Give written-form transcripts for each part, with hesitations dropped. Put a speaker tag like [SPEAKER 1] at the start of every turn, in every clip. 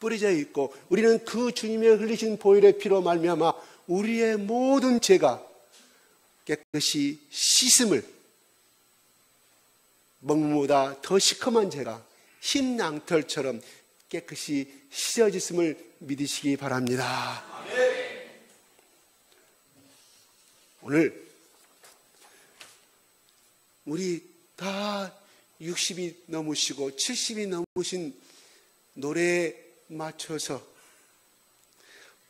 [SPEAKER 1] 뿌려져 있고 우리는 그 주님의 흘리신 보혈의 피로 말미암아 우리의 모든 죄가 깨끗이 씻음을, 먹물보다 더 시커먼 죄가 흰 양털처럼 깨끗이 씻어졌음을 믿으시기 바랍니다. 오늘 우리 다 60이 넘으시고 70이 넘으신 노래에 맞춰서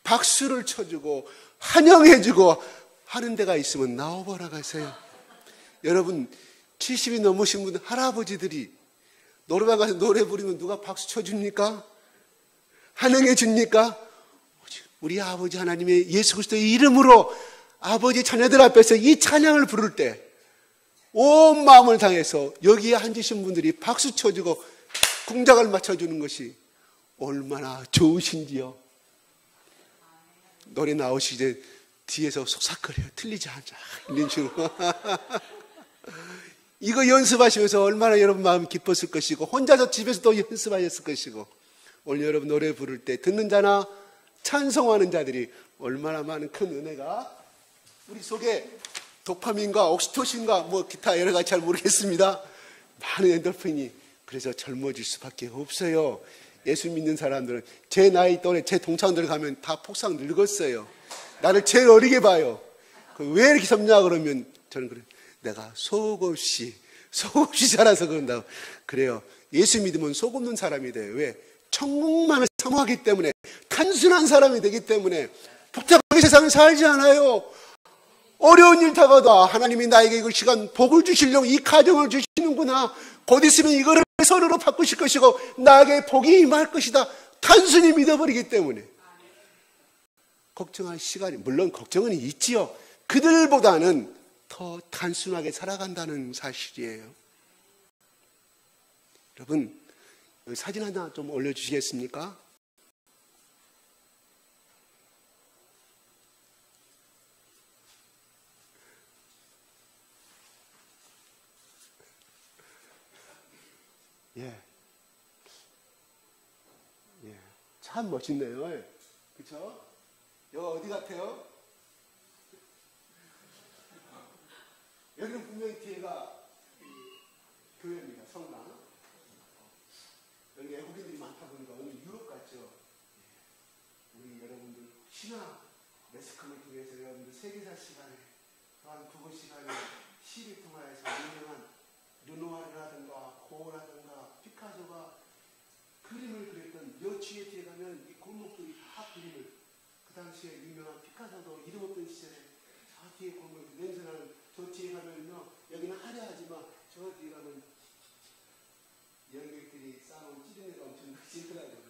[SPEAKER 1] 박수를 쳐주고 환영해주고 하는 데가 있으면 나와보라 가세요. 여러분 70이 넘으신 분 할아버지들이 노래방 가서 노래 부르면 누가 박수 쳐줍니까? 환영해 줍니까? 우리 아버지 하나님의 예수 그리스도의 이름으로 아버지 자녀들 앞에서 이 찬양을 부를 때 온 마음을 다해서 여기에 앉으신 분들이 박수 쳐주고 궁작을 맞춰주는 것이 얼마나 좋으신지요. 노래 나오시지 뒤에서 속삭거려요. 틀리지 않아. 이런 식으로. 이거 연습하시면서 얼마나 여러분 마음이 기뻤을 것이고 혼자서 집에서도 연습하셨을 것이고 오늘 여러분 노래 부를 때 듣는 자나 찬송하는 자들이 얼마나 많은 큰 은혜가 우리 속에 도파민과 옥시토신과 뭐 기타 여러 가지 잘 모르겠습니다. 많은 엔돌핀이 그래서 젊어질 수밖에 없어요. 예수 믿는 사람들은 제 나이 또래 제 동창들 가면 다 폭삭 늙었어요. 나를 제일 어리게 봐요. 왜 이렇게 젊냐 그러면 저는 그래요. 내가 속 없이 살아서 그런다고. 그래요. 예수 믿으면 속 없는 사람이 돼요. 왜? 천국만을 사모하기 때문에 단순한 사람이 되기 때문에 복잡하게 세상을 살지 않아요. 어려운 일 다가도 하나님이 나에게 이 시간 복을 주시려고 이 가정을 주시는구나. 곧 있으면 이거를 선으로 바꾸실 것이고 나에게 복이 임할 것이다. 단순히 믿어버리기 때문에 걱정할 시간이 물론 걱정은 있지요. 그들보다는 더 단순하게 살아간다는 사실이에요. 여러분 여기 사진 하나 좀 올려주시겠습니까? 예, 참 멋있네요. 그렇죠? 여기 어디 같아요? 여기는 분명히 뒤에가 교회입니다. 성당. 여기 외국인들이 많다 보니까 오늘 유럽 같죠? 우리 여러분들 신화 매스컴을 통해서 여러분들 세계사 시간에 또한 국어 시간에 시를 통하여서 유명한 르누아르라든가 고라든가 피카소가 그림을 그렸던 여취에 뒤에 가면 이 골목들이 다 그림을 그 당시에 유명한 피카소도 이름 없던 시절에 저 뒤에 골목 냄새나는 저 뒤에 가면요 여기는 화려하지만 저 뒤에 가면 연객들이 쌓아놓은 찌르내가 엄청 크시더라고요.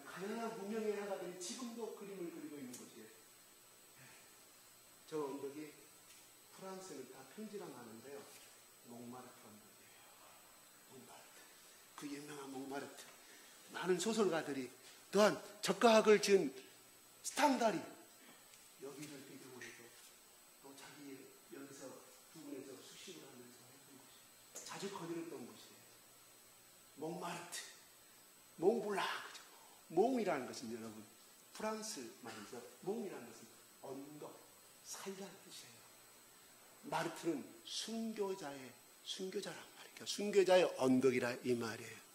[SPEAKER 1] 가난한 문명의 하나들이 지금도 그림을 그리고 있는 곳이에요. 저 언덕이 프랑스는 다 편지랑 하는데요. 몽마르트 언덕이에요. 몽마르트. 그 유명한 몽마르트. 많은 소설가들이 또한 적가학을 지은 스탕다리 여기를 배경으로 해서 또 자기 여기서 부근에서 수식을 하면서 했던 곳이에요. 자주 거들었던 곳이에요. 몽마르트, 몽블랑. 몽이라는 것은 여러분 프랑스 말이죠. 몽이라는 것은 언덕, 산이라는 뜻이에요. 마르트는 순교자란 말이에요. 순교자의 언덕이라 이 말이에요.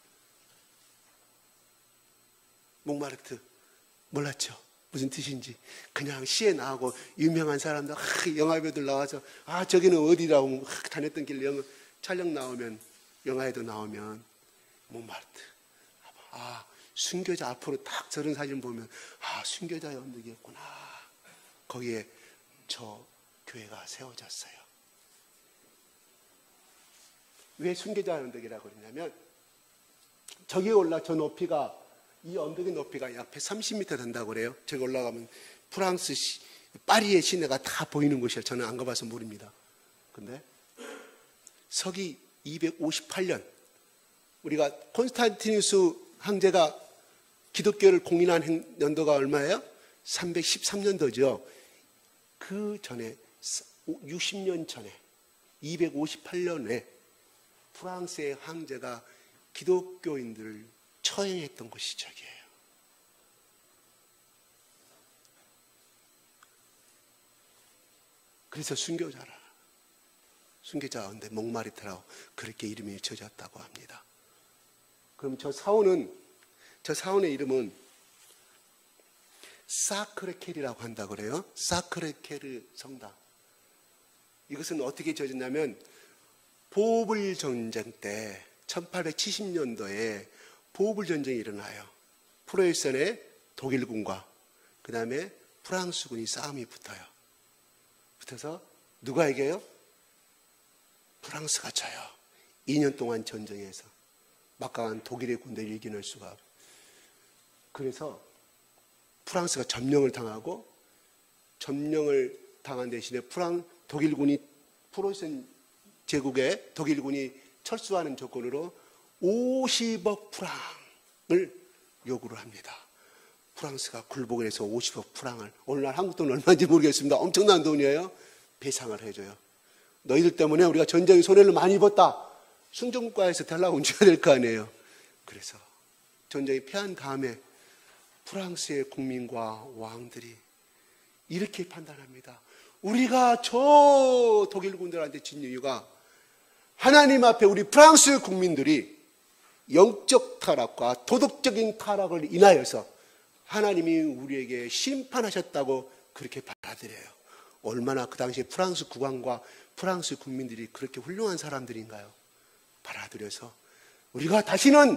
[SPEAKER 1] 몽마르트 몰랐죠? 무슨 뜻인지. 그냥 시에 나오고 유명한 사람들 영화배우들 나와서 저기는 어디라고 다녔던 길 촬영 나오면 영화에도 나오면 몽마르트. 순교자 앞으로 딱 저런 사진 보면 순교자의 언덕이었구나. 거기에 저 교회가 세워졌어요. 왜 순교자의 언덕이라고 그러냐면 저기에 올라 저 높이가 이 언덕의 높이가 약 130m 된다고 그래요. 저기 올라가면 프랑스 파리의 시내가 다 보이는 곳이에요. 저는 안 가봐서 모릅니다. 근데 서기 258년 우리가 콘스탄티누스 황제가 기독교를 공인한 연도가 얼마예요? 313년도죠. 그 전에 60년 전에 258년에 프랑스의 황제가 기독교인들을 처형했던 곳이 저기예요. 그래서 순교자 가운데 목마르다라고 그렇게 이름이 지어졌다고 합니다. 그럼 저 사원의 이름은 사크레켈이라고 한다고 그래요. 사크레켈 성당. 이것은 어떻게 지어졌냐면 보불 전쟁 때 1870년도에 보불 전쟁이 일어나요. 프로이센의 독일군과 그 다음에 프랑스군이 싸움이 붙어요. 붙어서 누가 이겨요? 프랑스가 져요. 2년 동안 전쟁에서 막강한 독일의 군대를 이겨낼 수가 없어요. 그래서 프랑스가 점령을 당하고, 점령을 당한 대신에 독일군이 프로이센 제국의 독일군이 철수하는 조건으로 50억 프랑을 요구를 합니다. 프랑스가 굴복을 해서 50억 프랑을, 오늘날 한국 돈 얼마인지 모르겠습니다. 엄청난 돈이에요. 배상을 해줘요. 너희들 때문에 우리가 전쟁에 손해를 많이 입었다. 승전국가에서 달라고 줘야 될 거 아니에요. 그래서 전쟁이 패한 다음에 프랑스의 국민과 왕들이 이렇게 판단합니다. 우리가 저 독일 군들한테 진 이유가 하나님 앞에 우리 프랑스 국민들이 영적 타락과 도덕적인 타락을 인하여서 하나님이 우리에게 심판하셨다고 그렇게 받아들여요. 얼마나 그 당시에 프랑스 국왕과 프랑스 국민들이 그렇게 훌륭한 사람들인가요? 받아들여서 우리가 다시는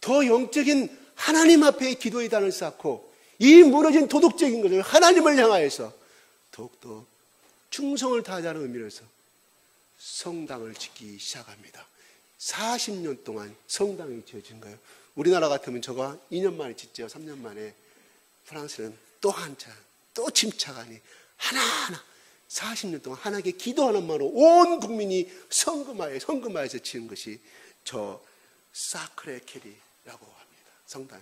[SPEAKER 1] 더 영적인 하나님 앞에 기도의 단을 쌓고 이 무너진 도덕적인 것을 하나님을 향하여서 더욱더 충성을 다하자는 의미로서 성당을 짓기 시작합니다. 40년 동안 성당이 지어진 거예요. 우리나라 같으면 저거 2년 만에 짓죠. 3년 만에. 프랑스는 또 한참, 또 침착하니 하나하나 40년 동안 하나님께 기도하는 말로 온 국민이 성금하여서 지은 것이 저 사크레켈이라고 합니다. 성당.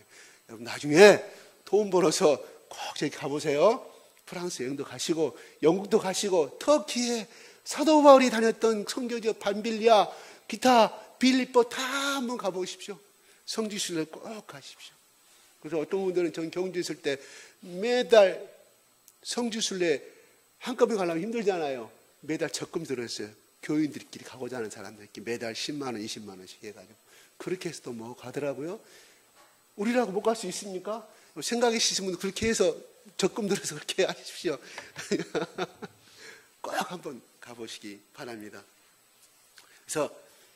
[SPEAKER 1] 여러분 나중에 돈 벌어서 꼭 저기 가보세요. 프랑스 여행도 가시고 영국도 가시고 터키에 사도 바울이 다녔던 선교지 반빌리아, 기타 빌립보 다 한번 가보십시오. 성지순례 꼭 가십시오. 그래서 어떤 분들은 전 경주에 있을 때 매달 성지순례 한꺼번에 가려면 힘들잖아요. 매달 적금 들었어요. 교인들끼리 가고자 하는 사람들끼리 매달 10만 원, 20만 원씩 해가지고 그렇게 해서도 뭐 가더라고요. 우리라고 못 갈 수 있습니까? 생각이 있으신 분들 그렇게 해서 적금 들어서 그렇게 하십시오. 꼭 한번 가보시기 바랍니다. 그래서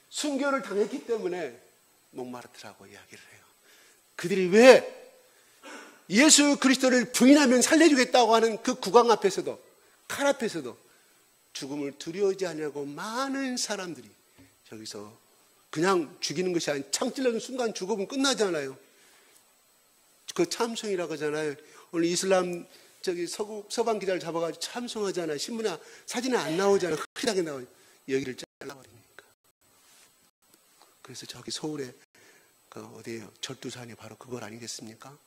[SPEAKER 1] 순교를 당했기 때문에 목마르다라고 이야기를 해요. 그들이 왜 예수 그리스도를 부인하면 살려주겠다고 하는 그 국왕 앞에서도, 칼 앞에서도 죽음을 두려워하지 않냐고 많은 사람들이 저기서 그냥 죽이는 것이 아닌 창 찔러는 순간 죽으면 끝나잖아요. 그 참송이라고 하잖아요. 오늘 이슬람 서방 기자를 잡아가지고 참송하잖아요. 신문에 사진에 안 나오잖아요. 흐릿하게 나와요. 여기를 잘라버리니까. 그래서 저기 서울에 어디에요? 절두산이 바로 그걸 아니겠습니까?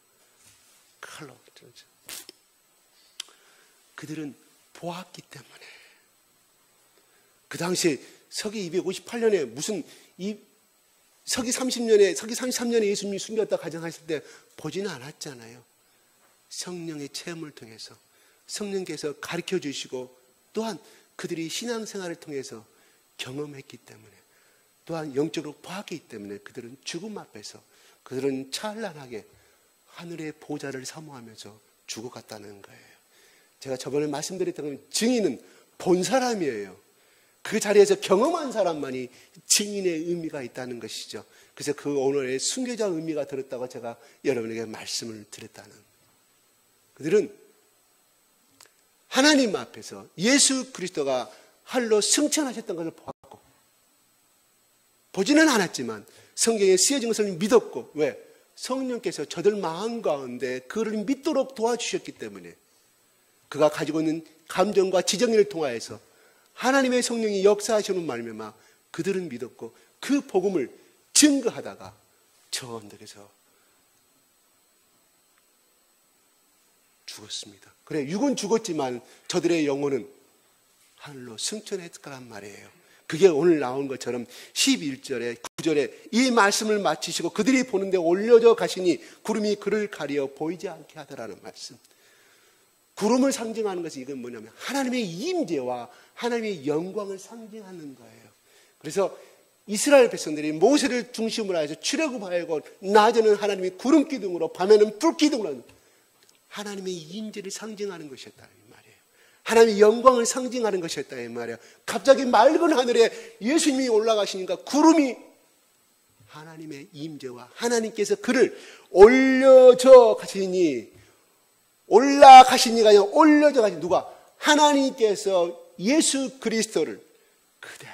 [SPEAKER 1] 칼로. 그들은 보았기 때문에. 그 당시에 서기 258년에 무슨 서기 30년에, 서기 33년에 예수님이 숨겼다 가정하실 때 보지는 않았잖아요. 성령의 체험을 통해서 성령께서 가르쳐 주시고 또한 그들이 신앙생활을 통해서 경험했기 때문에 또한 영적으로 보았기 때문에 그들은 죽음 앞에서 그들은 찬란하게 하늘의 보좌를 사모하면서 죽어갔다는 거예요. 제가 저번에 말씀드렸던 건 증인은 본 사람이에요. 그 자리에서 경험한 사람만이 증인의 의미가 있다는 것이죠. 그래서 그 오늘의 순교자 의미가 들었다고 제가 여러분에게 말씀을 드렸다는. 그들은 하나님 앞에서 예수 그리스도가 할로 승천하셨던 것을 보았고 보지는 않았지만 성경에 쓰여진 것을 믿었고 왜? 성령께서 저들 마음 가운데 그를 믿도록 도와주셨기 때문에 그가 가지고 있는 감정과 지정의를 통하여서 하나님의 성령이 역사하시는 말미암아 그들은 믿었고 그 복음을 증거하다가 저 언덕에서 죽었습니다. 그래 육은 죽었지만 저들의 영혼은 하늘로 승천했을 거란 말이에요. 그게 오늘 나온 것처럼 11절에 9절에 이 말씀을 마치시고 그들이 보는데 올려져 가시니 구름이 그를 가리어 보이지 않게 하더라는 말씀. 구름을 상징하는 것이 이건 뭐냐면 하나님의 임재와 하나님의 영광을 상징하는 거예요. 그래서 이스라엘 백성들이 모세를 중심으로 해서 출애굽하고 낮에는 하나님이 구름 기둥으로 밤에는 불 기둥으로 하나님의 임재를 상징하는 것이었다 이 말이에요. 하나님의 영광을 상징하는 것이었다 이 말이에요. 갑자기 맑은 하늘에 예수님이 올라가시니까 구름이 하나님의 임재와 하나님께서 그를 올려져 가시니, 올라가시니가 아니라 올려져 가시니, 누가? 하나님께서 예수 그리스도를 그대로.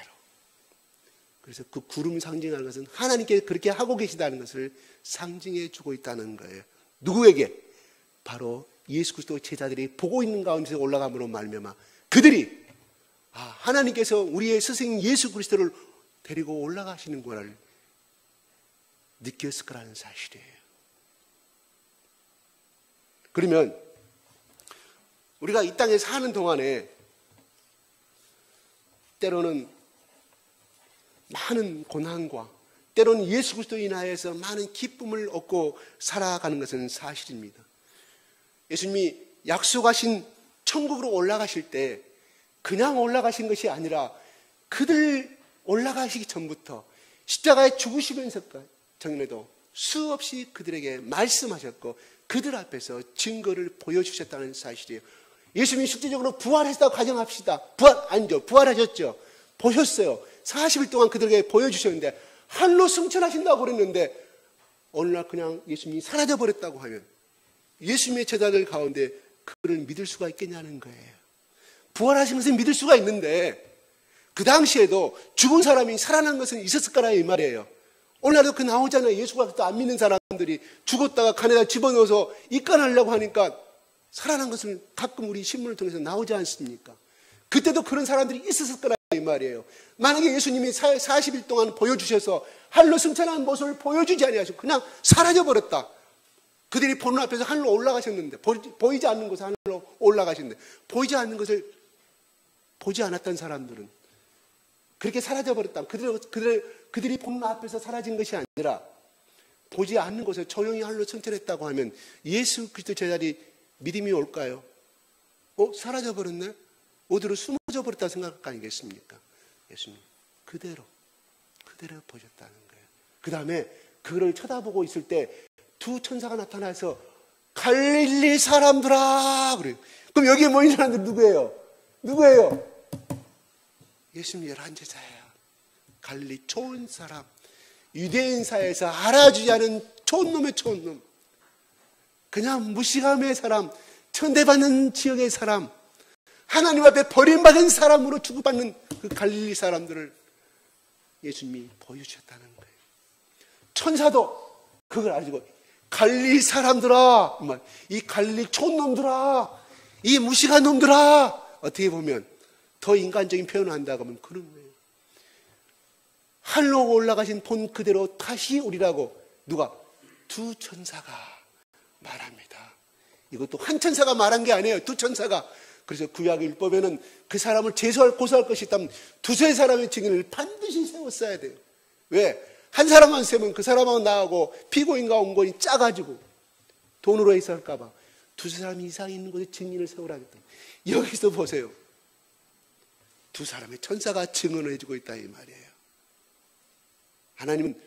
[SPEAKER 1] 그래서 그 구름 상징하는 것은 하나님께 그렇게 하고 계시다는 것을 상징해 주고 있다는 거예요. 누구에게? 바로 예수 그리스도 제자들이 보고 있는 가운데서 올라감으로 말미암아 그들이 하나님께서 우리의 스승 예수 그리스도를 데리고 올라가시는구나를 느꼈을 거라는 사실이에요. 그러면 우리가 이 땅에 사는 동안에 때로는 많은 고난과 때로는 예수 그리스도로 인하여서 많은 기쁨을 얻고 살아가는 것은 사실입니다. 예수님이 약속하신 천국으로 올라가실 때 그냥 올라가신 것이 아니라 그들 올라가시기 전부터 십자가에 죽으시면서까지 정년에도 수없이 그들에게 말씀하셨고 그들 앞에서 증거를 보여주셨다는 사실이에요. 예수님이 실제적으로 부활했다고 가정합시다. 부활하셨죠. 보셨어요. 40일 동안 그들에게 보여주셨는데 하늘로 승천하신다고 그랬는데 어느 날 그냥 예수님이 사라져버렸다고 하면 예수님의 제자들 가운데 그를 믿을 수가 있겠냐는 거예요. 부활하신 것은 믿을 수가 있는데 그 당시에도 죽은 사람이 살아난 것은 있었을 거라 이 말이에요. 오늘날도 그 나오잖아요. 예수 그리스도 안 믿는 사람들이 죽었다가 간에다 집어넣어서 입간하려고 하니까 살아난 것을 가끔 우리 신문을 통해서 나오지 않습니까? 그때도 그런 사람들이 있었을 거라 이 말이에요. 만약에 예수님이 40일 동안 보여주셔서 하늘로 승천한 모습을 보여주지 아니하시고 그냥 사라져버렸다. 그들이 보는 앞에서 하늘로 올라가셨는데 보이지 않는 곳에 하늘로 올라가셨는데 보이지 않는 것을 보지 않았던 사람들은 그렇게 사라져버렸다. 그들이 보는 앞에서 사라진 것이 아니라 보지 않는 곳에 조용히 하늘로 승천했다고 하면 예수 그리스도 제자들이 믿음이 올까요? 사라져버렸네? 어디로 숨어져 버렸다 생각할 거 아니겠습니까? 예수님 그대로 보셨다는 거예요. 그 다음에 그를 쳐다보고 있을 때 두 천사가 나타나서 갈릴리 사람들아 그래요. 그럼 여기에 모인 사람들 누구예요? 예수님 11제자예요. 갈릴리 좋은 사람, 유대인 사회에서 알아주지 않은 좋은 놈의 좋은 놈, 그냥 무시감의 사람, 천대받는 지역의 사람, 하나님 앞에 버림받은 사람으로 취급받는 그 갈릴리 사람들을 예수님이 보여주셨다는 거예요. 천사도 그걸 알고 갈릴리 사람들아, 이 갈릴리 촌놈들아, 이 무식한 놈들아, 어떻게 보면 더 인간적인 표현을 한다고 하면 그런 거예요. 하늘로 올라가신 본 그대로 다시 오리라고 누가? 두 천사가 말합니다. 이것도 한 천사가 말한 게 아니에요. 두 천사가. 그래서 구약 율법에는 그 사람을 고소할 것이 있다면 두세 사람의 증인을 반드시 세웠어야 돼요. 왜? 한 사람만 세면 그 사람하고 나하고 피고인과 원고인이 짜가지고 돈으로 해서 할까봐 두세 사람 이상 있는 곳에 증인을 세우라 했다. 여기서 보세요. 두 사람의 천사가 증언을 해주고 있다 이 말이에요. 하나님은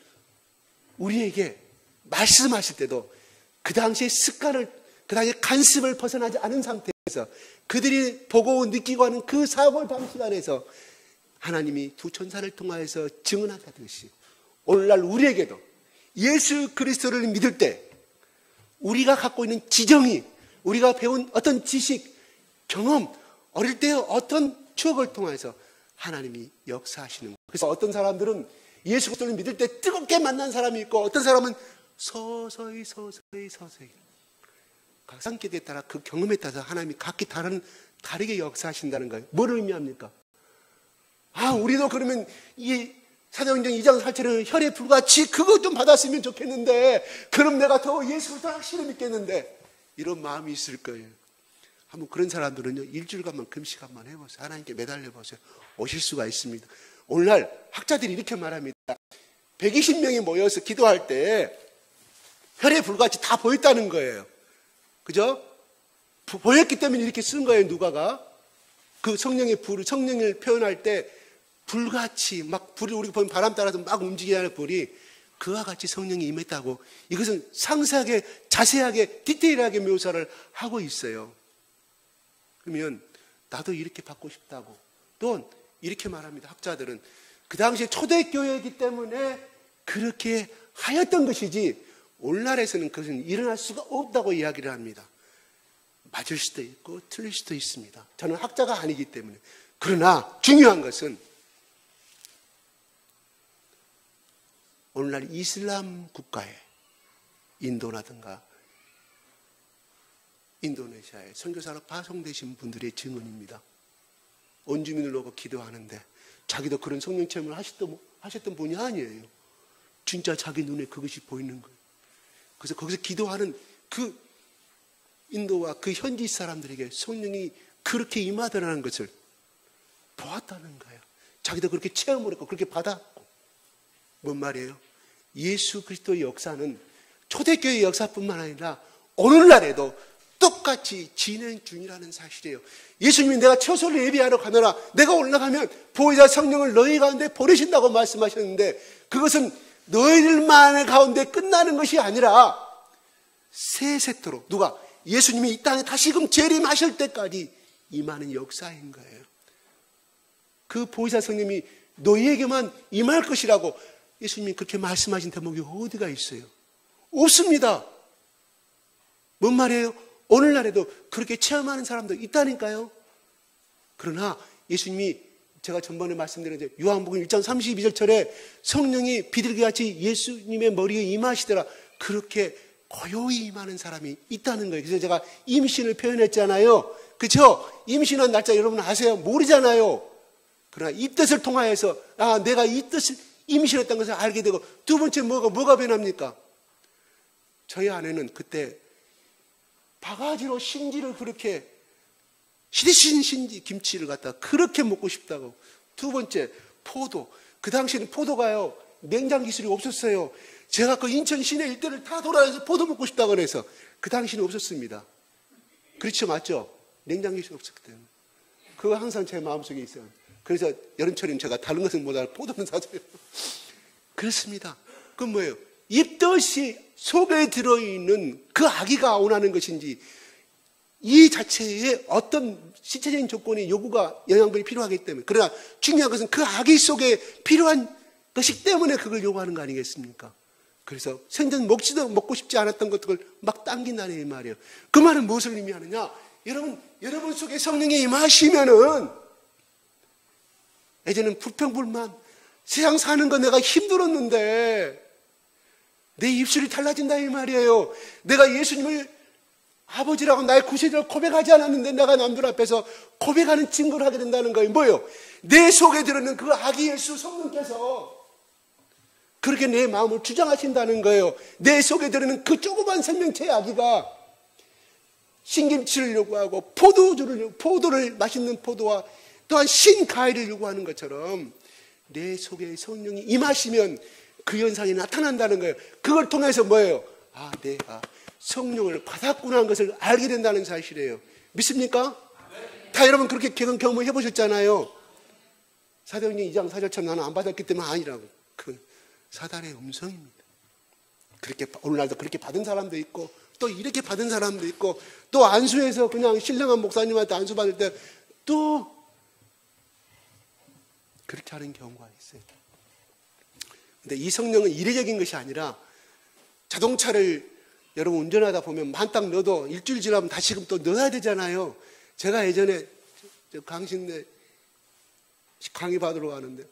[SPEAKER 1] 우리에게 말씀하실 때도 그 당시의 습관을, 그 당시의 간습을 벗어나지 않은 상태에서 그들이 보고 느끼고 하는 그 사고의 방식 안에서 하나님이 두 천사를 통하여서 증언하듯이 오늘날 우리에게도 예수 그리스도를 믿을 때 우리가 갖고 있는 지정이, 우리가 배운 어떤 지식, 경험, 어릴 때 어떤 추억을 통해서 하나님이 역사하시는 거예요. 그래서 어떤 사람들은 예수 그리스도를 믿을 때 뜨겁게 만난 사람이 있고 어떤 사람은 서서히 그 성격에 따라 그 경험에 따라서 하나님이 각기 다르게 역사하신다는 거예요. 뭘 의미합니까? 우리도 그러면 이 사도행전 2장 4절은 혈의 불같이 그것 좀 받았으면 좋겠는데 그럼 내가 더 예수를 더 확실히 믿겠는데 이런 마음이 있을 거예요. 한번 그런 사람들은요 일주일간만 금식 한번 해보세요. 하나님께 매달려 보세요. 오실 수가 있습니다. 오늘날 학자들이 이렇게 말합니다. 120명이 모여서 기도할 때 혈의 불같이 다 보였다는 거예요. 그죠? 보였기 때문에 이렇게 쓴 거예요. 누가가 그 성령의 불, 성령을 표현할 때 불같이 막 불이 우리가 보면 바람 따라서 막 움직이는 불이 그와 같이 성령이 임했다고 이것은 상세하게 자세하게 디테일하게 묘사를 하고 있어요. 그러면 나도 이렇게 받고 싶다고 또 이렇게 말합니다. 학자들은 그 당시에 초대교회이기 때문에 그렇게 하였던 것이지 오늘날에서는 그것은 일어날 수가 없다고 이야기를 합니다. 맞을 수도 있고 틀릴 수도 있습니다. 저는 학자가 아니기 때문에. 그러나 중요한 것은 오늘날 이슬람 국가에 인도라든가 인도네시아에 선교사로 파송되신 분들의 증언입니다. 원주민을 놓고 기도하는데 자기도 그런 성령 체험을 하셨던 분이 아니에요. 진짜 자기 눈에 그것이 보이는 거예요. 그래서 거기서 기도하는 그 인도와 그 현지 사람들에게 성령이 그렇게 임하더라는 것을 보았다는 거예요. 자기도 그렇게 체험을 했고 그렇게 받았고. 뭔 말이에요? 예수 그리스도의 역사는 초대교회의 역사뿐만 아니라 오늘날에도 똑같이 진행 중이라는 사실이에요. 예수님이 내가 처소를 예비하러 가노라. 내가 올라가면 보혜사 성령을 너희 가운데 보내신다고 말씀하셨는데 그것은 너희들만의 가운데 끝나는 것이 아니라 세세토록 누가? 예수님이 이 땅에 다시금 재림하실 때까지 임하는 역사인 거예요. 그 보혜사 성령이 너희에게만 임할 것이라고 예수님이 그렇게 말씀하신 대목이 어디가 있어요? 없습니다. 뭔 말이에요? 오늘날에도 그렇게 체험하는 사람도 있다니까요. 그러나 예수님이 제가 전번에 말씀드린 요한복음 1장 32절에 성령이 비둘기같이 예수님의 머리에 임하시더라. 그렇게 고요히 임하는 사람이 있다는 거예요. 그래서 제가 임신을 표현했잖아요. 그렇죠? 임신한 날짜 여러분 아세요? 모르잖아요. 그러나 이 뜻을 통하여서 내가 이 뜻을 임신했다는 것을 알게 되고 두 번째 뭐가 변합니까? 저희 아내는 그때 바가지로 신지를 그렇게 시리신 신지 김치를 갖다가 그렇게 먹고 싶다고. 두 번째 포도. 그 당시에는 포도가요 냉장 기술이 없었어요. 제가 그 인천 시내 일대를 다 돌아다녀서 포도 먹고 싶다고 해서 그 당시에는 없었습니다. 그렇죠, 맞죠? 냉장 기술이 없었기 때문에 그거 항상 제 마음속에 있어요. 그래서 여름철이면 제가 다른 것은 못하고 포도는 사줘요. 그렇습니다. 그건 뭐예요? 입덧이 속에 들어있는 그 아기가 원하는 것인지 이 자체에 어떤 신체적인 조건의 요구가 영양분이 필요하기 때문에. 그러나 중요한 것은 그 아기 속에 필요한 것이기 때문에 그걸 요구하는 거 아니겠습니까? 그래서 생전 먹고 싶지 않았던 것들을 막 당긴다는 이 말이에요. 그 말은 무엇을 의미하느냐? 여러분 속에 성령이 임하시면은 예전에는 불평불만 세상 사는 거 내가 힘들었는데 내 입술이 달라진다 이 말이에요. 내가 예수님을 아버지라고 나의 구세주를 고백하지 않았는데 내가 남들 앞에서 고백하는 증거를 하게 된다는 거예요. 뭐예요? 내 속에 들어있는 그 아기 예수 성령께서 그렇게 내 마음을 주장하신다는 거예요. 내 속에 들어있는 그 조그만 생명체의 아기가 신김치를 요구하고 포도를 맛있는 포도와 또한 신과일을 요구하는 것처럼 내 속에 성령이 임하시면 그 현상이 나타난다는 거예요. 그걸 통해서 뭐예요? 내가 성령을 받았구나 하는 것을 알게 된다는 사실이에요. 믿습니까? 다 여러분 그렇게 경험해 보셨잖아요. 사도행전 2장 4절처럼 나는 안 받았기 때문에 아니라고. 그건 사단의 음성입니다. 그렇게 오늘날도 그렇게 받은 사람도 있고 또 이렇게 받은 사람도 있고 또 안수해서 그냥 신령한 목사님한테 안수 받을 때 또 그렇게 하는 경우가 있어요. 근데 이 성령은 이례적인 것이 아니라 자동차를 여러분 운전하다 보면 만딱 넣어도 일주일 지나면 다시금 또 넣어야 되잖아요. 제가 예전에 강신대 강의 받으러 가는데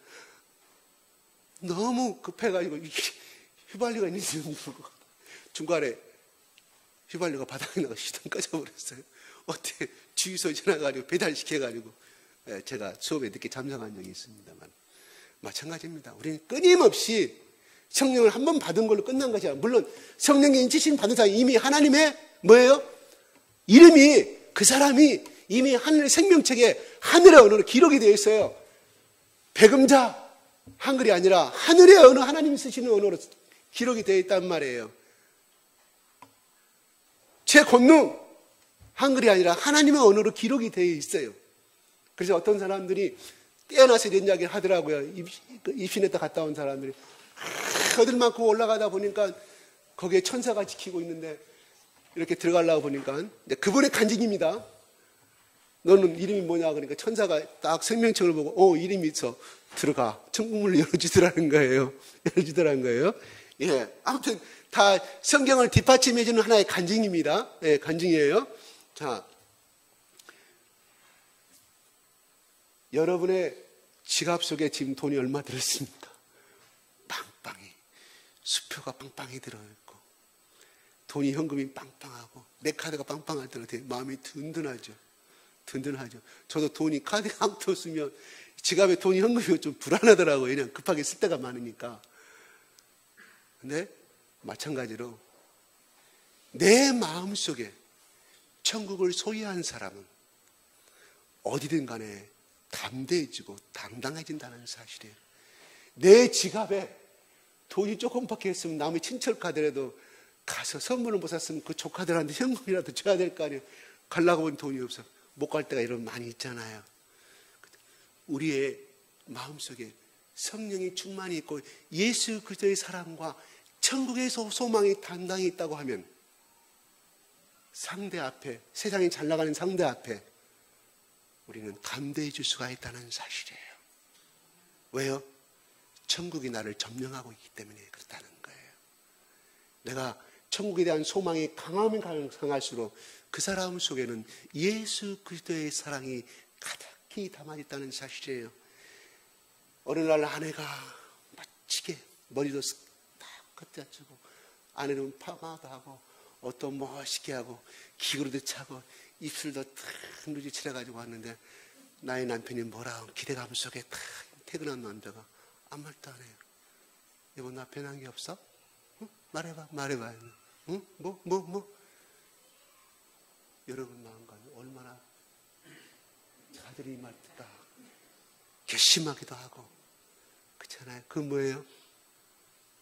[SPEAKER 1] 너무 급해가지고 휘발유가 있는지 모르고 중간에 휘발유가 바닥에 나가 시동 꺼져버렸어요. 어떻게 주유소에 전화가지고 배달시켜가지고 제가 수업에 늦게 참석한 적이 있습니다만 마찬가지입니다. 우리는 끊임없이 성령을 한 번 받은 걸로 끝난 것이 아니라 물론 성령의 인치심 받은 사람이 이미 하나님의 뭐예요? 이름이 그 사람이 이미 하늘의 생명책에 하늘의 언어로 기록이 되어 있어요. 백음자 한글이 아니라 하늘의 언어 하나님이 쓰시는 언어로 기록이 되어 있단 말이에요. 제 권능 한글이 아니라 하나님의 언어로 기록이 되어 있어요. 그래서 어떤 사람들이 떼어나서 이런 이야기를 하더라고요. 입신했다 갔다 온 사람들이. 거들 많고 올라가다 보니까 거기에 천사가 지키고 있는데 이렇게 들어가려고 보니까 그분의 간증입니다. 너는 이름이 뭐냐 그러니까 천사가 딱 생명책을 보고 이름이 있어. 들어가. 천국문을 열어주더라는 거예요. 열어주더라는 거예요. 예. 아무튼 다 성경을 뒷받침해주는 하나의 간증입니다. 예, 간증이에요. 자, 여러분의 지갑 속에 지금 돈이 얼마 들었습니까? 빵빵히. 수표가 빵빵히 들어있고, 돈이 현금이 빵빵하고, 내 카드가 빵빵할 때는 되게 마음이 든든하죠. 든든하죠. 저도 돈이 카드가 아무도 없으면 지갑에 돈이 현금이 좀 불안하더라고요. 그냥 급하게 쓸 때가 많으니까. 근데 마찬가지로 내 마음속에 천국을 소유한 사람은 어디든 간에 담대해지고 당당해진다는 사실이에요. 내 지갑에 돈이 조금밖에 있으면 남의 친척 가더라도 가서 선물을 못 샀으면 그 조카들한테 현금이라도 줘야 될 거 아니에요. 가려고 보니 돈이 없어. 못 갈 때가 이런 많이 있잖아요. 우리의 마음속에 성령이 충만히 있고 예수 그리스도의 사랑과 천국의 소망이 당당히 있다고 하면 상대 앞에, 세상이 잘 나가는 상대 앞에 우리는 담대해질 수가 있다는 사실이에요. 왜요? 천국이 나를 점령하고 있기 때문에 그렇다는 거예요. 내가 천국에 대한 소망이 강하면 강할수록 그 사람 속에는 예수 그리스도의 사랑이 가득히 담아있다는 사실이에요. 어느 날 아내가 멋지게 머리도 딱 걷어주고 아내는 파마도 하고 옷도 멋있게 하고 기구로도 차고 입술도 탁 누지 칠해가지고 왔는데 나의 남편이 뭐라 기대감 속에 탁 퇴근한 남자가 아무 말도 안 해요. 여보 나 변한 게 없어? 응? 말해봐. 응? 뭐? 여러분 마음가짐 얼마나 자들이 말 듣다 괘씸하기도 하고 그렇잖아요. 그 뭐예요?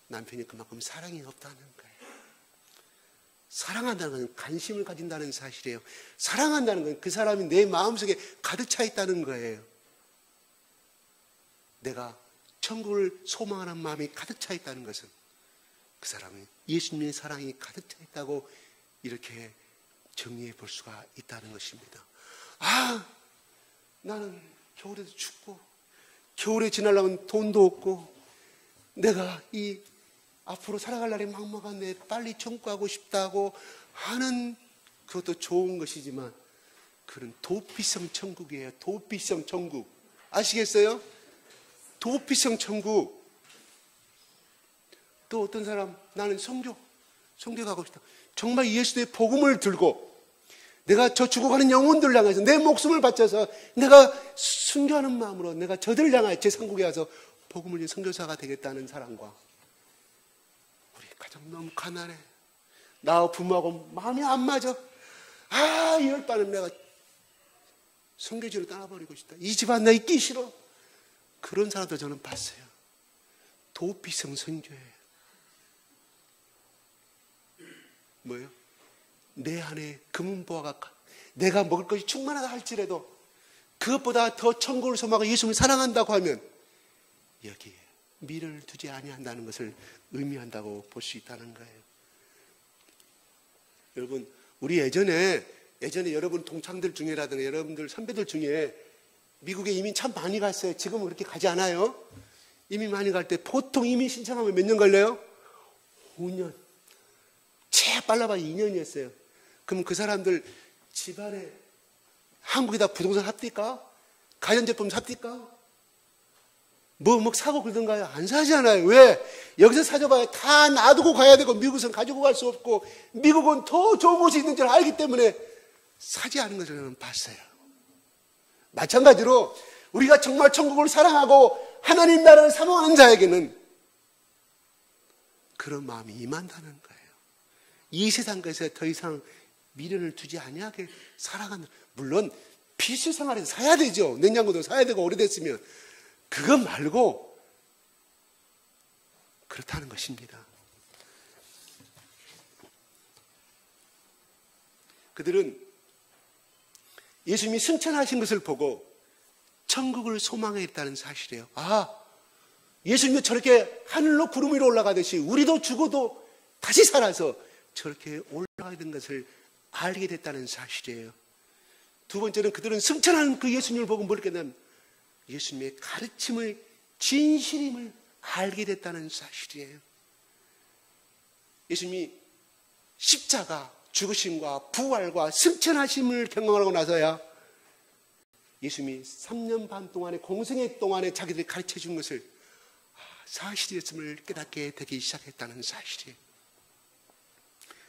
[SPEAKER 1] 남편이 그만큼 사랑이 없다는 거예요. 사랑한다는 건 관심을 가진다는 사실이에요. 사랑한다는 건 그 사람이 내 마음속에 가득 차 있다는 거예요. 내가 천국을 소망하는 마음이 가득 차 있다는 것은 그 사람이 예수님의 사랑이 가득 차 있다고 이렇게 정리해 볼 수가 있다는 것입니다. 나는 겨울에도 춥고 겨울에 지나려면 돈도 없고 내가 이 앞으로 살아갈 날이 막막한데 빨리 천국 가고 싶다고 하는 그것도 좋은 것이지만 그런 도피성 천국이에요. 도피성 천국. 아시겠어요? 도피성 천국. 또 어떤 사람 나는 성교 가고 싶다. 정말 예수의 복음을 들고 내가 저 죽어가는 영혼들을 향해서 내 목숨을 바쳐서 내가 순교하는 마음으로 내가 저들을 향하여 제 천국에 와서 복음을 준 선교사가 되겠다는 사람과 우리 가정 너무 가난해. 나와 부모하고 마음이 안 맞아. 이럴 바는 내가 선교지로 떠나버리고 싶다. 이 집안 나 있기 싫어. 그런 사람도 저는 봤어요. 도피성 선교예요. 뭐예요? 내 안에 금은보화가 내가 먹을 것이 충만하다 할지라도 그것보다 더 천국을 소망하고 예수님을 사랑한다고 하면 여기에 미련을 두지 아니한다는 것을 의미한다고 볼 수 있다는 거예요. 여러분 우리 예전에 여러분 동창들 중에라든가 여러분들 선배들 중에 미국에 이민 참 많이 갔어요. 지금은 그렇게 가지 않아요. 이민 많이 갈 때 보통 이민 신청하면 몇 년 걸려요? 5년. 최 빨라봐야 2년이었어요. 그럼 그 사람들 집안에 한국에다 부동산 삽니까? 가전제품 삽니까? 뭐 사고 그러던가요? 안 사잖아요. 왜? 여기서 사줘봐야 다 놔두고 가야 되고 미국에서는 가지고 갈 수 없고 미국은 더 좋은 곳이 있는 줄 알기 때문에 사지 않은 것을 저는 봤어요. 마찬가지로 우리가 정말 천국을 사랑하고 하나님 나라를 사모하는 자에게는 그런 마음이 임한다는 거예요. 이 세상 것에 더 이상 미련을 두지 아니하게 살아가는, 물론 필수 생활에서 사야 되죠. 냉장고도 사야 되고 오래됐으면. 그것 말고 그렇다는 것입니다. 그들은 예수님이 승천하신 것을 보고 천국을 소망했다는 사실이에요. 아, 예수님이 저렇게 하늘로 구름 위로 올라가듯이 우리도 죽어도 다시 살아서 저렇게 올라가야 되는 것을 알게 됐다는 사실이에요. 두 번째는 그들은 승천한 그 예수님을 보고 뭘 깨닫냐면 예수님의 가르침을 진실임을 알게 됐다는 사실이에요. 예수님이 십자가, 죽으심과 부활과 승천하심을 경험하고 나서야 예수님이 3년 반 동안의 공생애 동안에 자기들이 가르쳐 준 것을 사실이었음을 깨닫게 되기 시작했다는 사실이에요.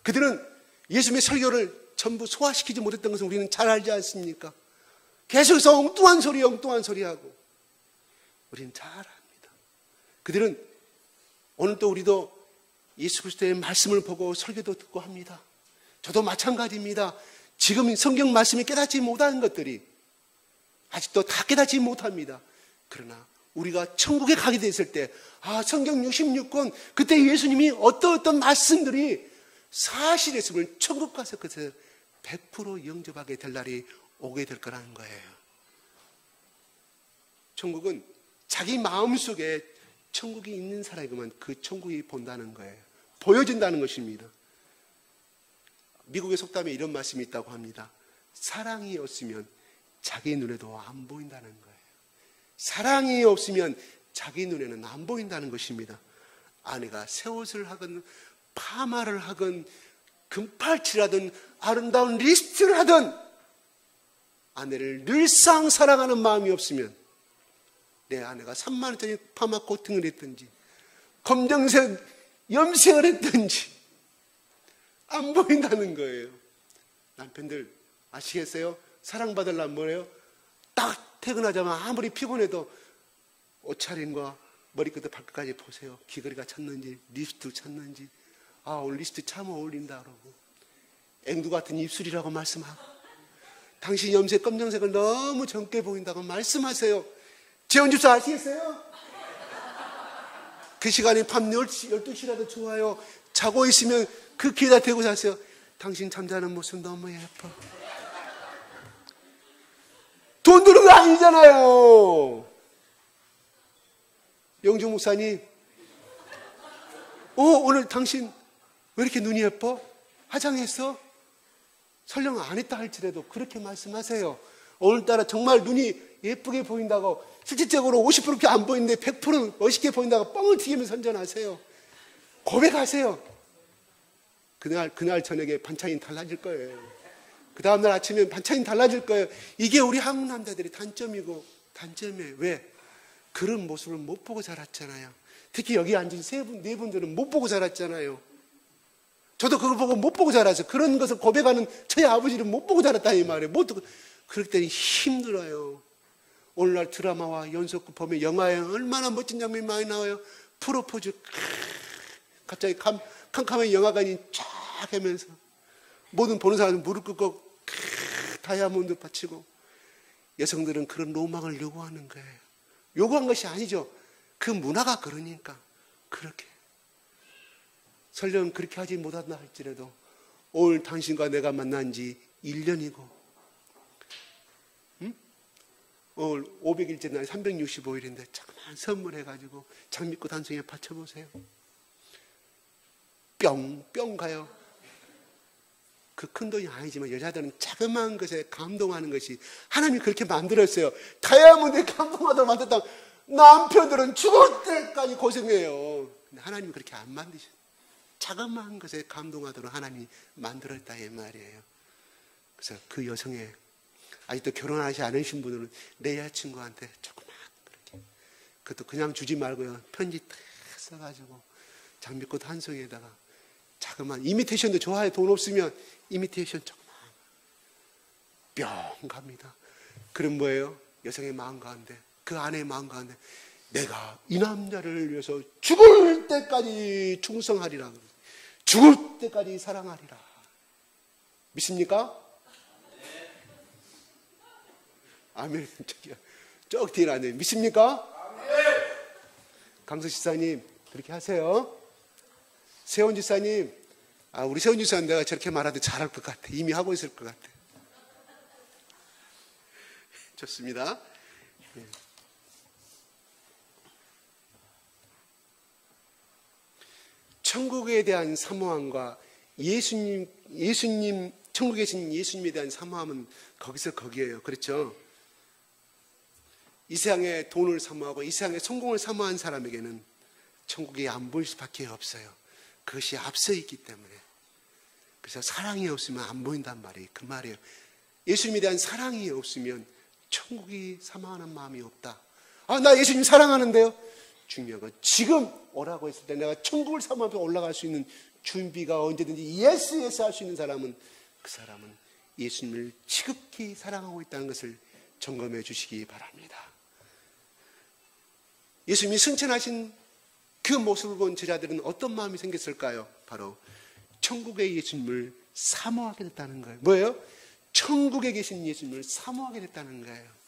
[SPEAKER 1] 그들은 예수님의 설교를 전부 소화시키지 못했던 것을 우리는 잘 알지 않습니까? 계속해서 엉뚱한 소리 하고 우리는 잘 압니다. 그들은 오늘 또 우리도 예수 그리스도의 말씀을 보고 설교도 듣고 합니다. 저도 마찬가지입니다. 지금 성경 말씀이 깨닫지 못한 것들이 아직도 다 깨닫지 못합니다. 그러나 우리가 천국에 가게 됐을 때 성경 66권 그때 예수님이 어떤 말씀들이 사실이었음을 천국 가서 그것을 100% 영접하게 될 날이 오게 될 거라는 거예요. 천국은 자기 마음속에 천국이 있는 사람이면 그 천국이 본다는 거예요. 보여진다는 것입니다. 미국의 속담에 이런 말씀이 있다고 합니다. 사랑이 없으면 자기 눈에도 안 보인다는 거예요. 사랑이 없으면 자기 눈에는 안 보인다는 것입니다. 아내가 새 옷을 하건 파마를 하건 금팔찌를 하든 아름다운 립스틱을 하든 아내를 늘상 사랑하는 마음이 없으면 내 아내가 3만 원짜리 파마 코팅을 했든지 검정색 염색을 했든지 안 보인다는 거예요. 남편들 아시겠어요? 사랑받으려면 뭐래요? 딱 퇴근하자마자 아무리 피곤해도 옷차림과 머리끝부터 발끝까지 보세요. 귀걸이가 찼는지 립스틱 찼는지 오늘 립스틱 참 어울린다 그러고 앵두 같은 입술이라고 말씀하고 당신 염색 검정색을 너무 젊게 보인다고 말씀하세요. 재원 집사 아시겠어요? 그 시간에 밤 12시라도 좋아요. 자고 있으면 그 귀에다 대고 자세요. 당신 잠자는 모습 너무 예뻐. 돈 드는 거 아니잖아요. 영주 목사님, 오늘 당신 왜 이렇게 눈이 예뻐? 화장했어? 설령 안 했다 할지라도 그렇게 말씀하세요. 오늘따라 정말 눈이 예쁘게 보인다고 실질적으로 50%밖에 안 보이는데 100% 멋있게 보인다고 뻥을 튀기면서 선전하세요. 고백하세요. 그날 저녁에 반찬이 달라질 거예요. 그 다음날 아침에 반찬이 달라질 거예요. 이게 우리 한국 남자들의 단점이고 단점이에요. 왜? 그런 모습을 못 보고 자랐잖아요. 특히 여기 앉은 네 분들은 못 보고 자랐잖아요. 저도 그걸 보고 못 보고 자라서 그런 것을 고백하는 저희 아버지를 못 보고 자랐다 이 말이에요. 그럴 때는 힘들어요. 오늘날 드라마와 연속극 보면 영화에 얼마나 멋진 장면이 많이 나와요. 프로포즈 갑자기 캄캄한 영화관이 쫙 하면서 모든 보는 사람은 무릎 꿇고 다이아몬드 바치고 여성들은 그런 로망을 요구하는 거예요. 요구한 것이 아니죠. 그 문화가 그러니까 그렇게 설령 그렇게 하지 못한다 할지라도 오늘 당신과 내가 만난 지 1년이고 오늘 500일째 날 365일인데 잠깐만 선물해가지고 장미꽃 한 송이에 받쳐보세요. 뿅 가요. 그 큰 돈이 아니지만 여자들은 자그마한 것에 감동하는 것이 하나님이 그렇게 만들었어요. 다이아몬드에 감동하도록 만들었다. 남편들은 죽을 때까지 고생해요. 근데 하나님이 그렇게 안 만드셨어요. 자그마한 것에 감동하도록 하나님이 만들었다 이 말이에요. 그래서 그 여성의 아직도 결혼하지 않으신 분들은 내 여자친구한테 조그만 그렇게 그것도 그냥 주지 말고요. 편지 딱 써가지고 장미꽃 한 송이에다가 자그마한 이미테이션도 좋아요. 돈 없으면 이미테이션 조그만 뿅 갑니다. 그럼 뭐예요? 여성의 마음 가운데 그 아내의 마음 가운데 내가 이 남자를 위해서 죽을 때까지 충성하리라. 죽을 때까지 사랑하리라. 믿습니까? 아멘. 쩍 뒤에 나네. 믿습니까? 강서 지사님 그렇게 하세요. 세원 지사님, 우리 세원 지사님 내가 저렇게 말하도 잘할 것 같아. 이미 하고 있을 것 같아. 좋습니다. 천국에 대한 사모함과 예수님, 천국에 계신 예수님에 대한 사모함은 거기서 거기에요. 그렇죠? 이 세상의 돈을 사모하고 이 세상의 성공을 사모한 사람에게는 천국이 안 보일 수밖에 없어요. 그것이 앞서 있기 때문에. 그래서 사랑이 없으면 안 보인단 말이에요. 그 말이에요. 예수님에 대한 사랑이 없으면 천국이 사모하는 마음이 없다. 아, 나 예수님 사랑하는데요. 중요한 건 지금 오라고 했을 때 내가 천국을 사모하며 올라갈 수 있는 준비가 언제든지 예스 할 수 있는 사람은 그 사람은 예수님을 지극히 사랑하고 있다는 것을 점검해 주시기 바랍니다. 예수님이 승천하신 그 모습을 본 제자들은 어떤 마음이 생겼을까요? 바로 천국의 예수님을 사모하게 됐다는 거예요. 뭐예요? 천국에 계신 예수님을 사모하게 됐다는 거예요.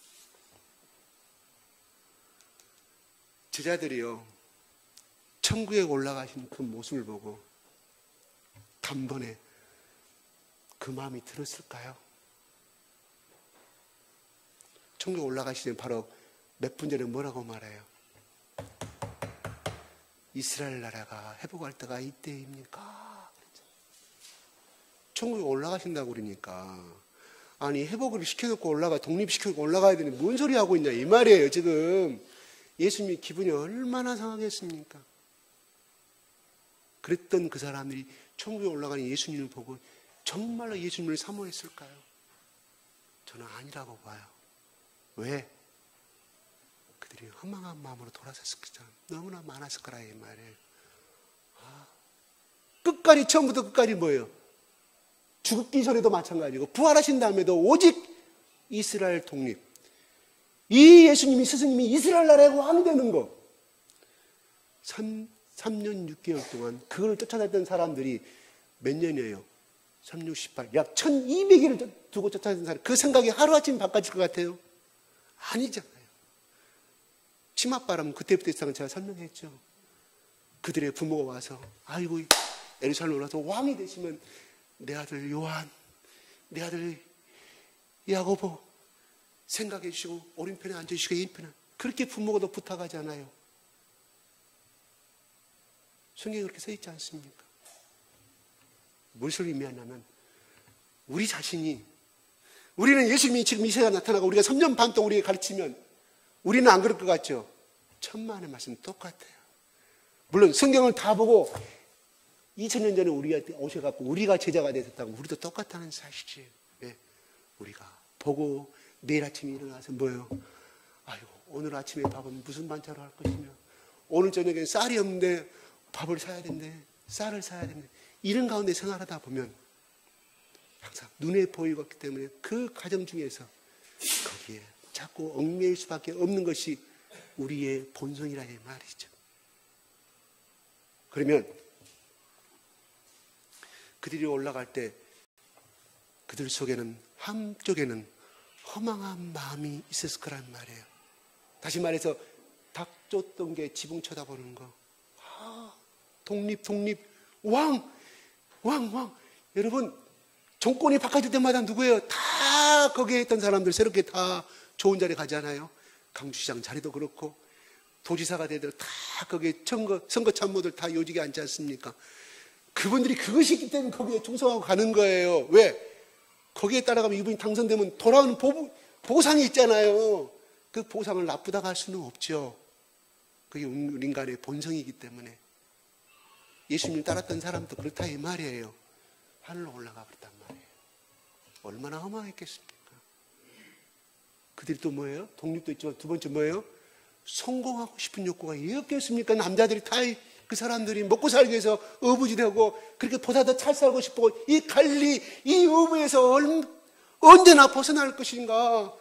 [SPEAKER 1] 제자들이요, 천국에 올라가신 그 모습을 보고 단번에 그 마음이 들었을까요? 천국에 올라가시면 바로 몇 분 전에 뭐라고 말해요? 이스라엘 나라가 회복할 때가 이때입니까? 천국에 올라가신다고 그러니까, 아니 회복을 시켜놓고 독립시켜놓고 올라가야 되는 뭔 소리 하고 있냐 이 말이에요. 지금 예수님이 기분이 얼마나 상하겠습니까? 그랬던 그 사람들이 천국에 올라가는 예수님을 보고 정말로 예수님을 사모했을까요? 저는 아니라고 봐요. 왜? 그들이 허망한 마음으로 돌아섰을 거잖아. 너무나 많았을 거라 이 말이에요. 끝까지, 처음부터 끝까지 뭐예요? 죽기 전에도 마찬가지고 부활하신 다음에도 오직 이스라엘 독립, 이 예수님이, 스승님이 이스라엘 나라의 왕이 되는 거. 3년 6개월 동안 그걸 쫓아다녔던 사람들이 몇 년이에요? 3, 6, 18, 약 1200일을 두고 쫓아다녔던 사람, 그 생각이 하루아침에 바꿔질 것 같아요? 아니잖아요. 치맛바람, 그때부터 이상은 제가 설명했죠. 그들의 부모가 와서, 아이고 예루살렘 올라서 왕이 되시면 내 아들 요한, 내 아들 야고보 생각해 주시고 오른편에 앉아주시고 왼편에, 그렇게 부모가 더 부탁하잖아요. 성경에 그렇게 써 있지 않습니까? 무엇을 의미하냐면 우리 자신이, 우리는 예수님이 지금 이 세상에 나타나고 우리가 3년 반 동안 우리에게 가르치면 우리는 안 그럴 것 같죠? 천만의 말씀 똑같아요. 물론 성경을 다 보고 2000년 전에 우리가 오셔갖고 우리가 제자가 되셨다고 우리도 똑같다는 사실이에요. 왜? 우리가 보고 내일 아침에 일어나서 뭐예요? 아이고 오늘 아침에 밥은 무슨 반찬으로 할 것이며, 오늘 저녁엔 쌀이 없는데 밥을 사야 된대, 쌀을 사야 된대. 이런 가운데 생활하다 보면 항상 눈에 보이고 있기 때문에 그 과정 중에서 거기에 자꾸 얽매일 수밖에 없는 것이 우리의 본성이라 이 말이죠. 그러면 그들이 올라갈 때 그들 속에는 한쪽에는 허망한 마음이 있었을 거란 말이에요. 다시 말해서 닭 쫓던 게 지붕 쳐다보는 거. 독립, 왕. 여러분, 정권이 바꿔질 때마다 누구예요? 다 거기에 있던 사람들 새롭게 다 좋은 자리에 가잖아요. 강주시장 자리도 그렇고 도지사가 되더라도 다 거기에 선거 참모들 다 요직에 앉지 않습니까? 그분들이 그것이 있기 때문에 거기에 충성하고 가는 거예요. 왜? 거기에 따라가면 이분이 당선되면 돌아오는 보상이 있잖아요. 그 보상을 나쁘다고 할 수는 없죠. 그게 우리 인간의 본성이기 때문에. 예수님 따랐던 사람도 그렇다 이 말이에요. 하늘로 올라가 버렸단 말이에요. 얼마나 허망했겠습니까? 그들이 또 뭐예요? 독립도 있지만 두 번째 뭐예요? 성공하고 싶은 욕구가 이었겠습니까? 남자들이 다 그 사람들이 먹고 살기 위해서 어부지되고 그렇게 보다 더 잘 살고 싶고, 이 관리, 이 어부에서 언제나 벗어날 것인가?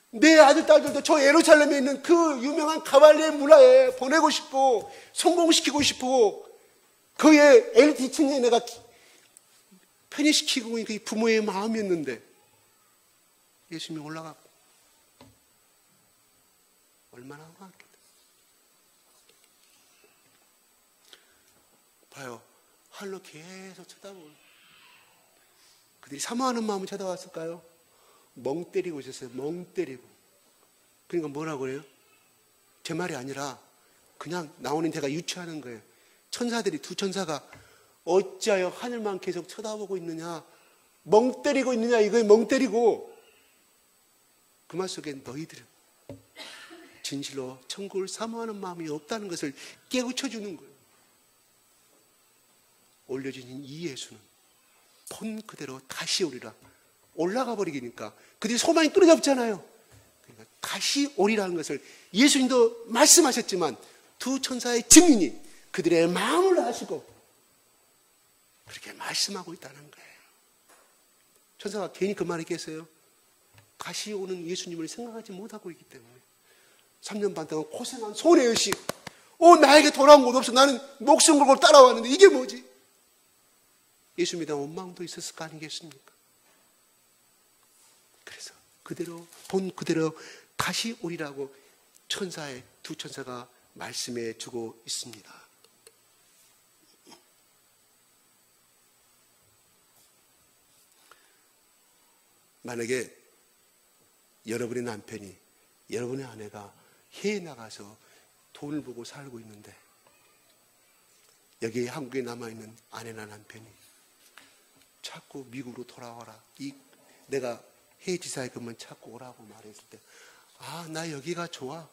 [SPEAKER 1] 내 아들, 딸들도 저 예루살렘에 있는 그 유명한 가발리의 문화에 보내고 싶고 성공시키고 싶고, 그의 엘리트층에 내가 편입시키고 있는 그 부모의 마음이었는데 예수님이 올라가고 얼마나 허망했겠다. 봐요. 하늘로 계속 쳐다보고 그들이 사모하는 마음을 쳐다봤을까요? 멍 때리고 있었어요. 멍 때리고. 그러니까 뭐라고 해요? 제 말이 아니라 그냥 나오는 제가 유추하는 거예요. 천사들이, 두 천사가 어찌하여 하늘만 계속 쳐다보고 있느냐, 멍 때리고 있느냐, 이거에 멍 때리고, 그 말 속에 너희들은 진실로 천국을 사모하는 마음이 없다는 것을 깨우쳐 주는 거예요. 올려진 이 예수는 본 그대로 다시 오리라. 올라가 버리니까 그들이 소망이 끊어졌잖아요. 그러니까 다시 오리라는 것을 예수님도 말씀하셨지만 두 천사의 증인이 그들의 마음을 아시고 그렇게 말씀하고 있다는 거예요. 천사가 괜히 그 말을 했겠어요? 다시 오는 예수님을 생각하지 못하고 있기 때문에 3년 반 동안 고생한 손의 의식, 나에게 돌아온 곳 없어. 나는 목숨 걸고 따라왔는데 이게 뭐지? 예수 믿어 원망도 있었을 거 아니겠습니까? 그래서 그대로 본 그대로 다시 오리라고 두 천사가 말씀해 주고 있습니다. 만약에 여러분의 남편이, 여러분의 아내가 해외 나가서 돈을 벌고 살고 있는데 여기 한국에 남아있는 아내나 남편이 자꾸 미국으로 돌아와라, 내가 해외 지사에 그러면 자꾸 오라고 말했을 때, 나 여기가 좋아,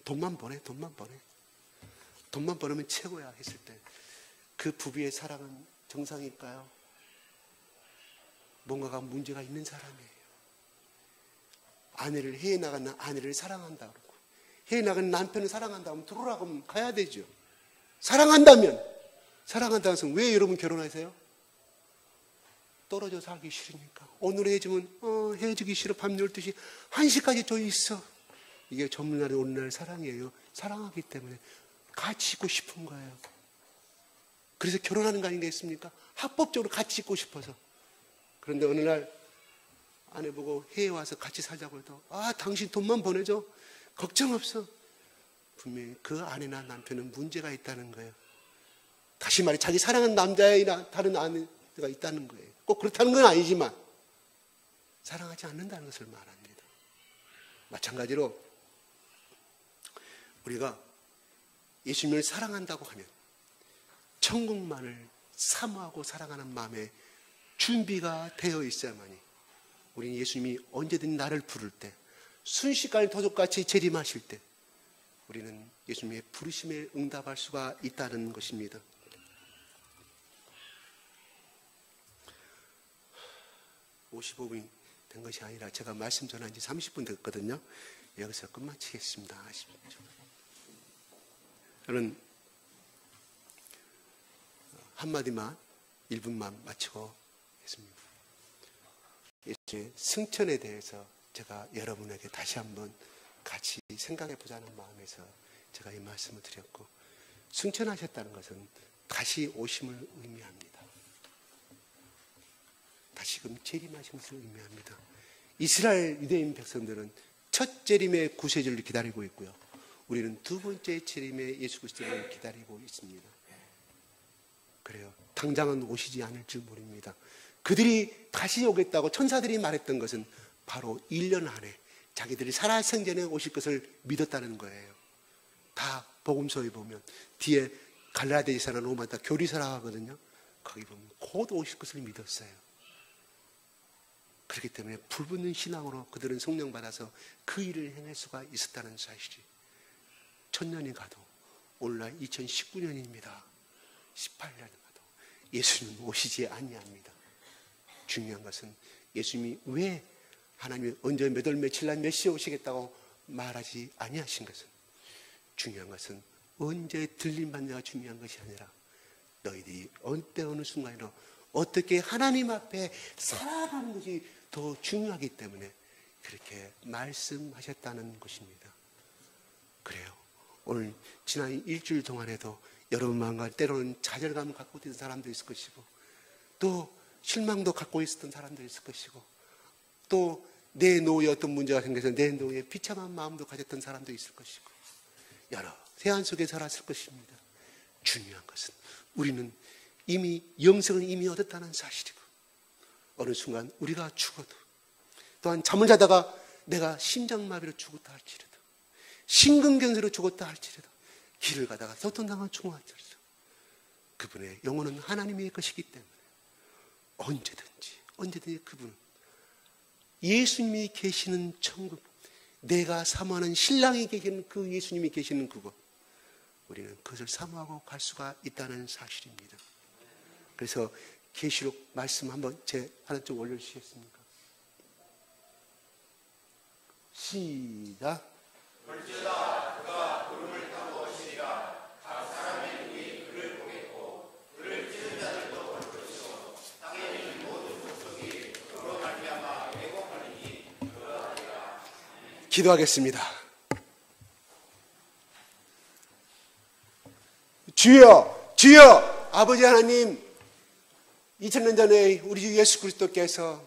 [SPEAKER 1] 돈만 버네, 돈만 버는 최고야 했을 때 그 부부의 사랑은 정상일까요? 뭔가가 문제가 있는 사람이에요. 아내를, 해외 나가는 아내를 사랑한다 그러고 해외 나가는 남편을 사랑한다 하면 들어오라고 하면 가야 되죠. 사랑한다는 것은 왜 여러분 결혼하세요? 떨어져 살기 싫으니까. 오늘 헤어지면 헤어지기 싫어. 밤 12시 1시까지 저 있어. 이게 전날에 오늘날 사랑이에요. 사랑하기 때문에 같이 있고 싶은 거예요. 그래서 결혼하는 거 아니겠습니까? 합법적으로 같이 있고 싶어서. 그런데 어느 날 아내 보고 해외 와서 같이 살자고 해도 당신 돈만 보내줘. 걱정 없어. 분명히 그 아내나 남편은 문제가 있다는 거예요. 다시 말해 자기 사랑하는 남자이나 다른 아내가 있다는 거예요. 꼭 그렇다는 건 아니지만 사랑하지 않는다는 것을 말합니다. 마찬가지로 우리가 예수님을 사랑한다고 하면 천국만을 사모하고 사랑하는 마음에 준비가 되어 있어야만이 우리는 예수님이 언제든 나를 부를 때 순식간에 도적같이 재림하실 때 우리는 예수님의 부르심에 응답할 수가 있다는 것입니다. (55분이) 된 것이 아니라 제가 말씀 전한 지 30분 됐거든요. 여기서 끝마치겠습니다. 저는 한마디만 1분만 마치고 있습니다. 예수의 승천에 대해서 제가 여러분에게 다시 한번 같이 생각해 보자는 마음에서 제가 이 말씀을 드렸고, 승천하셨다는 것은 다시 오심을 의미합니다. 다시금 재림하신 것을 의미합니다. 이스라엘 유대인 백성들은 첫 재림의 구세주를 기다리고 있고요. 우리는 두 번째 재림의 예수 그리스도를 기다리고 있습니다. 그래요. 당장은 오시지 않을 줄 모릅니다. 그들이 다시 오겠다고 천사들이 말했던 것은 바로 1년 안에 자기들이 살아생전에 오실 것을 믿었다는 거예요. 다 복음서에 보면 뒤에 갈라디아서나 로마다 교리서라 하거든요. 거기 보면 곧 오실 것을 믿었어요. 그렇기 때문에 불붙는 신앙으로 그들은 성령 받아서 그 일을 행할 수가 있었다는 사실이 1000년이 가도 오늘날 2019년입니다. 18년이 가도 예수님은 오시지 아니합니다. 중요한 것은 예수님이 왜 하나님이 언제 몇 월 며칠 날 몇 시에 오시겠다고 말하지 아니하신 것은, 중요한 것은 언제 들림받냐가 중요한 것이 아니라 너희들이 어느 순간이나 어떻게 하나님 앞에 살아가는 것이 더 중요하기 때문에 그렇게 말씀하셨다는 것입니다. 그래요. 오늘 지난 일주일 동안에도 여러분 마음과 때로는 좌절감을 갖고 있던 사람도 있을 것이고, 또 실망도 갖고 있었던 사람도 있을 것이고, 또 내 노후에 어떤 문제가 생겨서 내 노후에 비참한 마음도 가졌던 사람도 있을 것이고, 여러 세안 속에 살았을 것입니다. 중요한 것은 우리는 이미 영생을 이미 얻었다는 사실이고, 어느 순간 우리가 죽어도, 또한 잠을 자다가 내가 심장마비로 죽었다 할지라도, 심근경색으로 죽었다 할지라도, 길을 가다가 교통당한 총알지라도 그분의 영혼은 하나님의 것이기 때문에 언제든지 그분은 예수님이 계시는 천국, 내가 사모하는 신랑이 계시는 그 예수님이 계시는 그곳, 우리는 그것을 사모하고 갈 수가 있다는 사실입니다. 그래서 계시록 말씀 한번 제 하나 좀 올려주시겠습니까? 시작.
[SPEAKER 2] 볼지어다 그가 구름을 타고 오시리라. 각 사람의 눈이 그를 보겠고 그를 찌른 자들도 볼 것이요 땅에 있는 모든 족속이 그로 말미암아 왜곡하리니 그러하리라.
[SPEAKER 1] 기도하겠습니다. 주여 아버지 하나님, 2000년 전에 우리 주 예수 그리스도께서